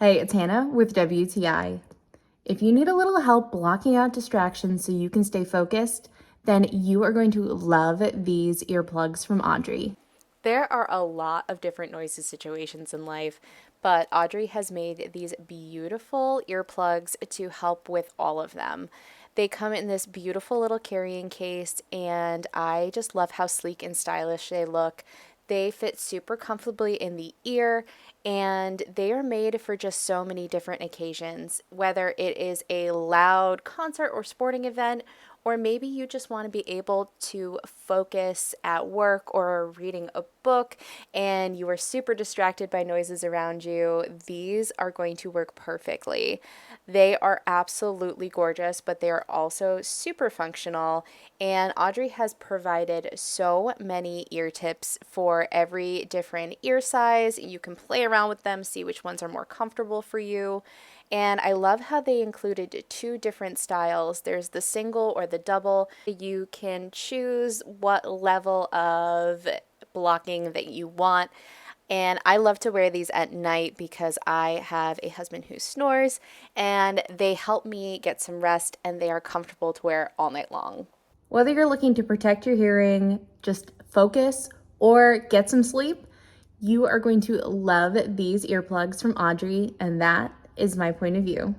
Hey, it's Hannah with WTI. If you need a little help blocking out distractions so you can stay focused, then you are going to love these earplugs from Audree. There are a lot of different noisy situations in life, but Audree has made these beautiful earplugs to help with all of them. They come in this beautiful little carrying case, and I just love how sleek and stylish they look. They fit super comfortably in the ear, and they are made for just so many different occasions, whether it is a loud concert or sporting event, or maybe you just want to be able to focus at work or reading a book and you are super distracted by noises around you. These are going to work perfectly. They are absolutely gorgeous, but they are also super functional. And Audree has provided so many ear tips for every different ear size. You can play around with them, see which ones are more comfortable for you. And I love how they included two different styles. There's the single or the double. You can choose what level of blocking that you want. And I love to wear these at night because I have a husband who snores and they help me get some rest and they are comfortable to wear all night long. Whether you're looking to protect your hearing, just focus, or get some sleep, you are going to love these earplugs from Audree, and that is my point of view.